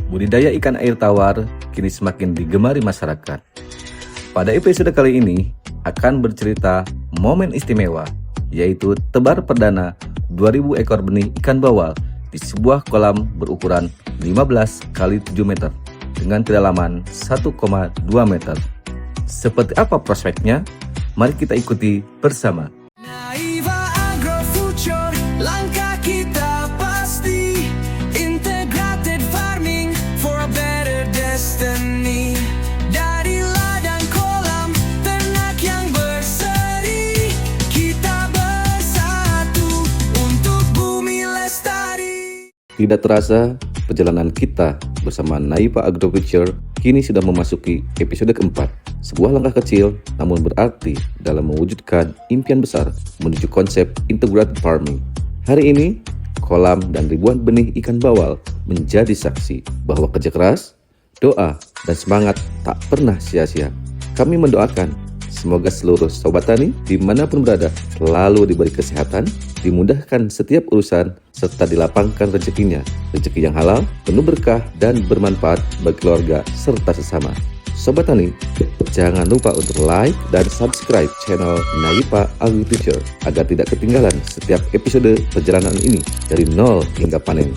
Budidaya ikan air tawar kini semakin digemari masyarakat. Pada episode kali ini akan bercerita momen istimewa, yaitu tebar perdana 2000 ekor benih ikan bawal di sebuah kolam berukuran 15 x 7 meter dengan kedalaman 1,2 meter. Seperti apa prospeknya? Mari kita ikuti bersama. Naipa Agro Future, langkah kita pasti. Integrated farming for a better destiny. Dari ladang kolam, ternak yang berseri, kita bersatu untuk bumi lestari. Tidak terasa, perjalanan kita bersama Naipa Agro Future kini sudah memasuki episode keempat. Sebuah langkah kecil namun berarti dalam mewujudkan impian besar menuju konsep integrated farming. Hari ini, kolam dan ribuan benih ikan bawal menjadi saksi bahwa kerja keras, doa, dan semangat tak pernah sia-sia. Kami mendoakan semoga seluruh sobat tani dimanapun berada selalu diberi kesehatan, dimudahkan setiap urusan, serta dilapangkan rezekinya. Rezeki yang halal, penuh berkah, dan bermanfaat bagi keluarga serta sesama. Sobat Tani, jangan lupa untuk like dan subscribe channel Naipa Agro Future agar tidak ketinggalan setiap episode perjalanan ini dari nol hingga panen.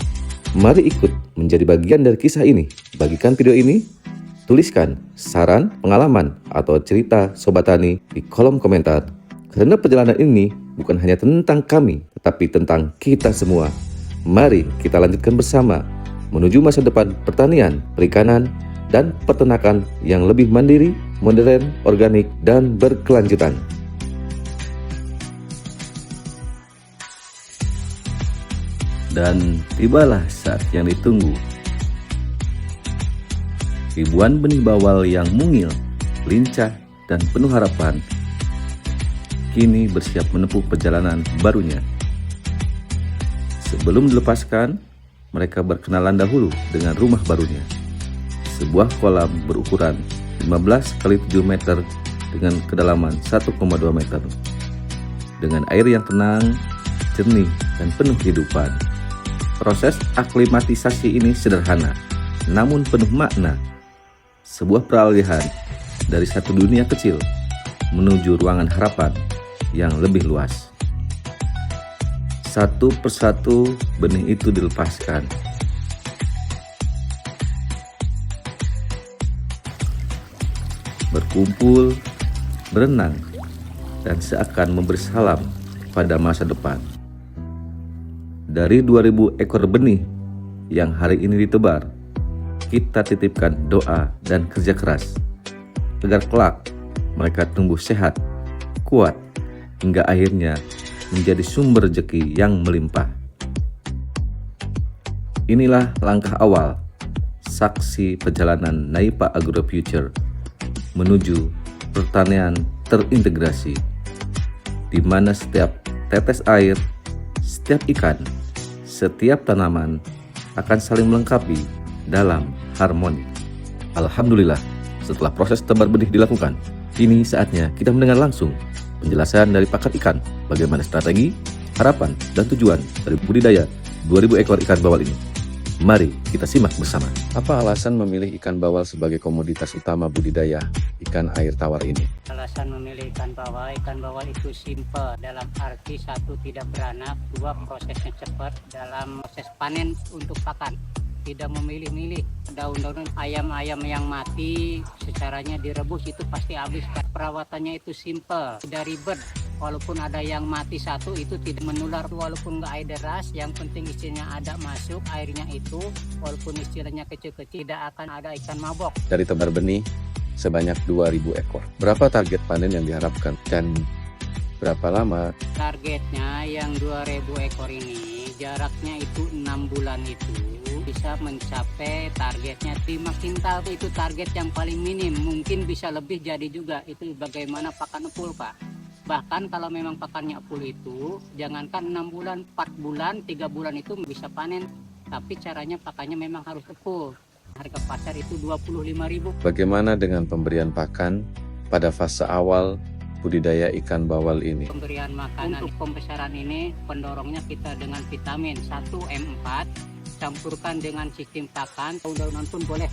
Mari ikut menjadi bagian dari kisah ini. Bagikan video ini, tuliskan saran, pengalaman, atau cerita Sobat Tani di kolom komentar. Karena perjalanan ini bukan hanya tentang kami, tetapi tentang kita semua. Mari kita lanjutkan bersama menuju masa depan pertanian, perikanan, dan peternakan yang lebih mandiri, modern, organik, dan berkelanjutan. Dan tibalah saat yang ditunggu. Ribuan benih bawal yang mungil, lincah, dan penuh harapan kini bersiap menempuh perjalanan barunya. Sebelum dilepaskan, mereka berkenalan dahulu dengan rumah barunya. Sebuah kolam berukuran 15 x 7 meter dengan kedalaman 1,2 meter. Dengan air yang tenang, jernih, dan penuh kehidupan. Proses aklimatisasi ini sederhana, namun penuh makna. Sebuah peralihan dari satu dunia kecil menuju ruangan harapan yang lebih luas. Satu persatu benih itu dilepaskan. Berkumpul, berenang, dan seakan memberi salam pada masa depan. Dari 2000 ekor benih yang hari ini ditebar, kita titipkan doa dan kerja keras agar kelak mereka tumbuh sehat, kuat, hingga akhirnya menjadi sumber rezeki yang melimpah. Inilah langkah awal, saksi perjalanan Naipa Agro Future menuju pertanian terintegrasi, di mana setiap tetes air, setiap ikan, setiap tanaman akan saling melengkapi dalam harmoni. Alhamdulillah, setelah proses tebar benih dilakukan, kini saatnya kita mendengar langsung penjelasan dari pakar ikan bagaimana strategi, harapan, dan tujuan dari budidaya 2000 ekor ikan bawal ini. Mari kita simak bersama. Apa alasan memilih ikan bawal sebagai komoditas utama budidaya ikan air tawar ini? Alasan memilih ikan bawal itu simple, dalam arti satu tidak beranak, dua prosesnya cepat dalam proses panen untuk pakan. Tidak memilih-milih daun-daun ayam-ayam yang mati, secaranya direbus itu pasti habis. Perawatannya itu simple, tidak ribet. Walaupun ada yang mati satu itu tidak menular, walaupun nggak air deras, yang penting istilahnya ada masuk airnya itu, walaupun istilahnya kecil-kecil tidak akan ada ikan mabok. Dari tebar benih sebanyak 2000 ekor, berapa target panen yang diharapkan dan berapa lama? Targetnya yang 2000 ekor ini jaraknya itu 6 bulan itu bisa mencapai targetnya 5 kintal, itu target yang paling minim. Mungkin bisa lebih jadi juga, itu bagaimana pakan full Pak. Bahkan kalau memang pakannya full itu jangankan 6 bulan, 4 bulan, 3 bulan itu bisa panen. Tapi caranya pakannya memang harus full. Harga pasar itu 25.000. Bagaimana dengan pemberian pakan pada fase awal budidaya ikan bawal ini? Pemberian makanan untuk pembesaran ini pendorongnya kita dengan vitamin 1 M4, campurkan dengan sistem pakan. Daun-daunan pun boleh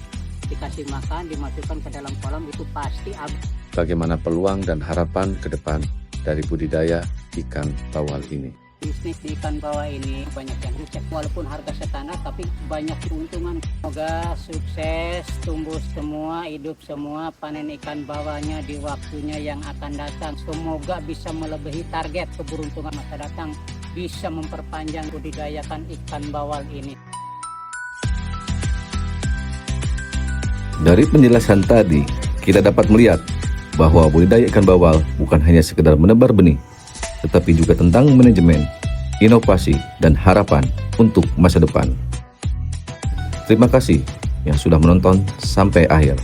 dikasih makan, dimasukkan ke dalam kolam, itu pasti habis. Bagaimana peluang dan harapan ke depan dari budidaya ikan bawal ini? Bisnis di ikan bawal ini banyak yang sukses, walaupun harga standar tapi banyak keuntungan. Semoga sukses, tumbuh semua, hidup semua, panen ikan bawalnya di waktunya yang akan datang. Semoga bisa melebihi target, keberuntungan masa datang, bisa memperpanjang budidayakan ikan bawal ini. Dari penjelasan tadi, kita dapat melihat bahwa budidaya ikan bawal bukan hanya sekedar menebar benih, tetapi juga tentang manajemen, inovasi, dan harapan untuk masa depan. Terima kasih yang sudah menonton sampai akhir.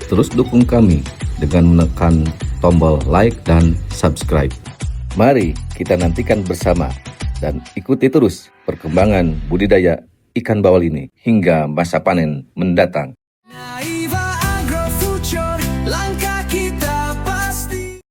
Terus dukung kami dengan menekan tombol like dan subscribe. Mari kita nantikan bersama dan ikuti terus perkembangan budidaya ikan bawal ini hingga masa panen mendatang. Naiva